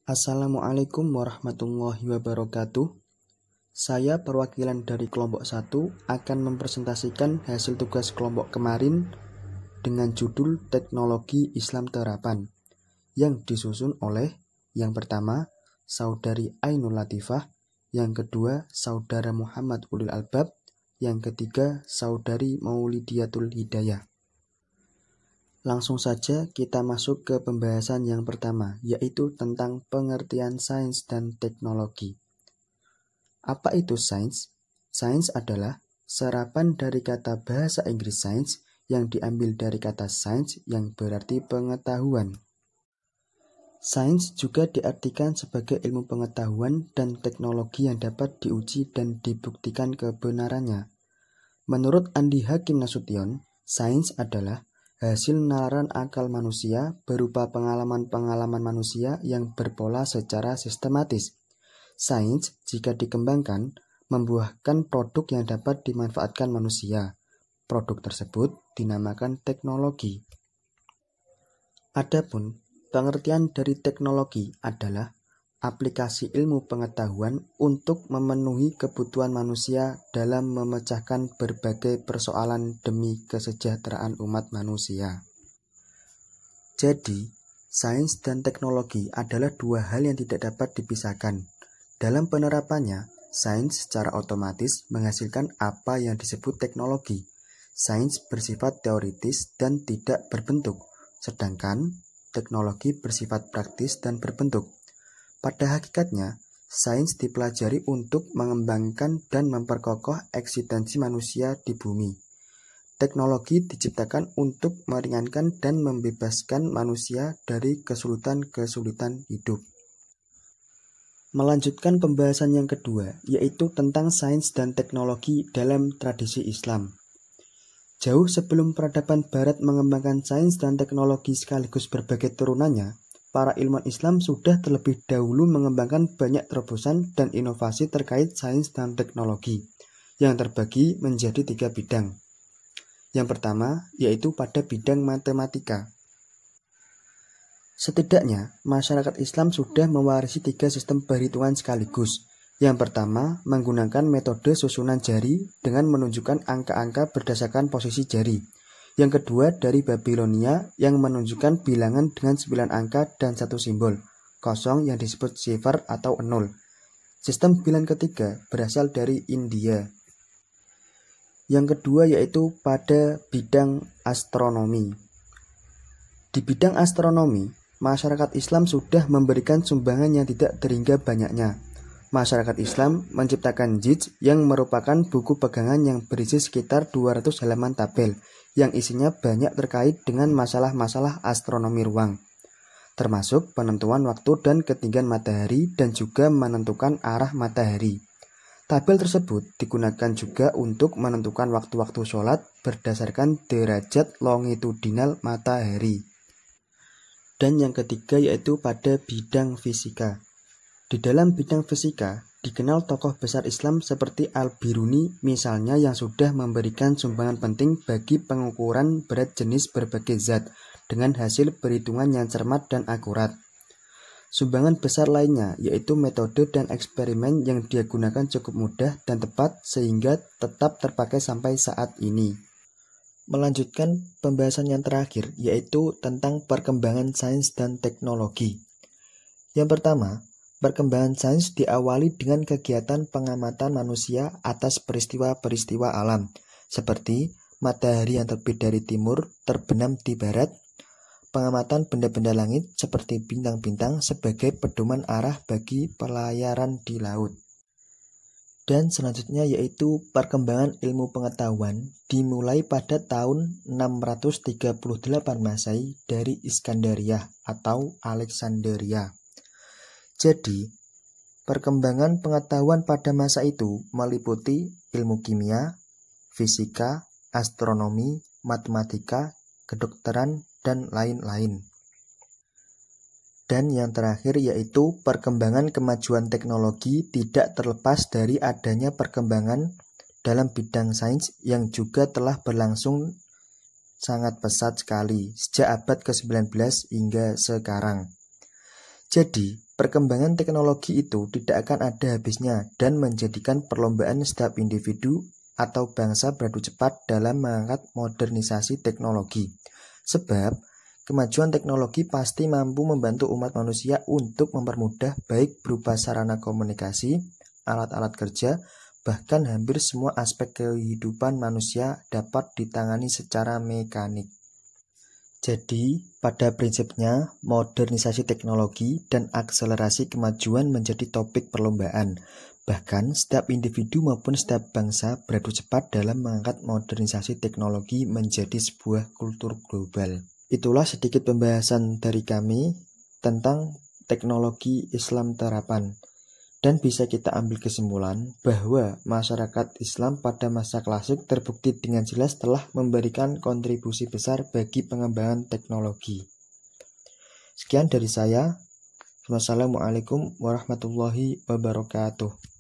Assalamualaikum warahmatullahi wabarakatuh. Saya perwakilan dari kelompok 1 akan mempresentasikan hasil tugas kelompok kemarin dengan judul Teknologi Islam Terapan yang disusun oleh yang pertama Saudari Ainul Latifah, yang kedua Saudara Muhammad Ulil Albab, yang ketiga Saudari Maulidiyatul Hidayah. Langsung saja kita masuk ke pembahasan yang pertama, yaitu tentang pengertian sains dan teknologi. Apa itu sains? Sains adalah serapan dari kata bahasa Inggris science yang diambil dari kata science yang berarti pengetahuan. Sains juga diartikan sebagai ilmu pengetahuan dan teknologi yang dapat diuji dan dibuktikan kebenarannya. Menurut Andi Hakim Nasution, sains adalah hasil nalar akal manusia berupa pengalaman-pengalaman manusia yang berpola secara sistematis. Sains, jika dikembangkan, membuahkan produk yang dapat dimanfaatkan manusia. Produk tersebut dinamakan teknologi. Adapun pengertian dari teknologi adalah aplikasi ilmu pengetahuan untuk memenuhi kebutuhan manusia dalam memecahkan berbagai persoalan demi kesejahteraan umat manusia. Jadi, sains dan teknologi adalah dua hal yang tidak dapat dipisahkan. Dalam penerapannya, sains secara otomatis menghasilkan apa yang disebut teknologi. Sains bersifat teoritis dan tidak berbentuk, sedangkan teknologi bersifat praktis dan berbentuk. Pada hakikatnya, sains dipelajari untuk mengembangkan dan memperkokoh eksistensi manusia di bumi. Teknologi diciptakan untuk meringankan dan membebaskan manusia dari kesulitan-kesulitan hidup. Melanjutkan pembahasan yang kedua, yaitu tentang sains dan teknologi dalam tradisi Islam. Jauh sebelum peradaban Barat mengembangkan sains dan teknologi sekaligus berbagai turunannya, para ilmuwan Islam sudah terlebih dahulu mengembangkan banyak terobosan dan inovasi terkait sains dan teknologi yang terbagi menjadi 3 bidang. Yang pertama yaitu pada bidang matematika. Setidaknya, masyarakat Islam sudah mewarisi 3 sistem perhitungan sekaligus. Yang pertama, menggunakan metode susunan jari dengan menunjukkan angka-angka berdasarkan posisi jari. Yang kedua dari Babilonia yang menunjukkan bilangan dengan 9 angka dan 1 simbol, kosong yang disebut sifar atau 0. Sistem bilang ketiga berasal dari India. Yang kedua yaitu pada bidang astronomi. Di bidang astronomi, masyarakat Islam sudah memberikan sumbangan yang tidak terhingga banyaknya. Masyarakat Islam menciptakan Juz yang merupakan buku pegangan yang berisi sekitar 200 halaman tabel yang isinya banyak terkait dengan masalah-masalah astronomi ruang, termasuk penentuan waktu dan ketinggian matahari dan juga menentukan arah matahari. Tabel tersebut digunakan juga untuk menentukan waktu-waktu sholat berdasarkan derajat longitudinal matahari. Dan yang ketiga yaitu pada bidang fisika. Di dalam bidang fisika, dikenal tokoh besar Islam seperti Al-Biruni misalnya yang sudah memberikan sumbangan penting bagi pengukuran berat jenis berbagai zat dengan hasil perhitungan yang cermat dan akurat. Sumbangan besar lainnya yaitu metode dan eksperimen yang dia gunakan cukup mudah dan tepat sehingga tetap terpakai sampai saat ini. Melanjutkan pembahasan yang terakhir yaitu tentang perkembangan sains dan teknologi. Yang pertama, perkembangan sains diawali dengan kegiatan pengamatan manusia atas peristiwa-peristiwa alam, seperti matahari yang terbit dari timur terbenam di barat, pengamatan benda-benda langit seperti bintang-bintang sebagai pedoman arah bagi pelayaran di laut. Dan selanjutnya yaitu perkembangan ilmu pengetahuan dimulai pada tahun 638 Masehi dari Iskandaria atau Alexandria. Jadi, perkembangan pengetahuan pada masa itu meliputi ilmu kimia, fisika, astronomi, matematika, kedokteran, dan lain-lain. Dan yang terakhir yaitu perkembangan kemajuan teknologi tidak terlepas dari adanya perkembangan dalam bidang sains yang juga telah berlangsung sangat pesat sekali sejak abad ke-19 hingga sekarang. Jadi, perkembangan teknologi itu tidak akan ada habisnya dan menjadikan perlombaan setiap individu atau bangsa beradu cepat dalam mengangkat modernisasi teknologi. Sebab, kemajuan teknologi pasti mampu membantu umat manusia untuk mempermudah baik berupa sarana komunikasi, alat-alat kerja, bahkan hampir semua aspek kehidupan manusia dapat ditangani secara mekanik. Jadi, pada prinsipnya, modernisasi teknologi dan akselerasi kemajuan menjadi topik perlombaan. Bahkan, setiap individu maupun setiap bangsa beradu cepat dalam mengangkat modernisasi teknologi menjadi sebuah kultur global. Itulah sedikit pembahasan dari kami tentang teknologi Islam terapan. Dan bisa kita ambil kesimpulan bahwa masyarakat Islam pada masa klasik terbukti dengan jelas telah memberikan kontribusi besar bagi pengembangan teknologi. Sekian dari saya. Wassalamualaikum warahmatullahi wabarakatuh.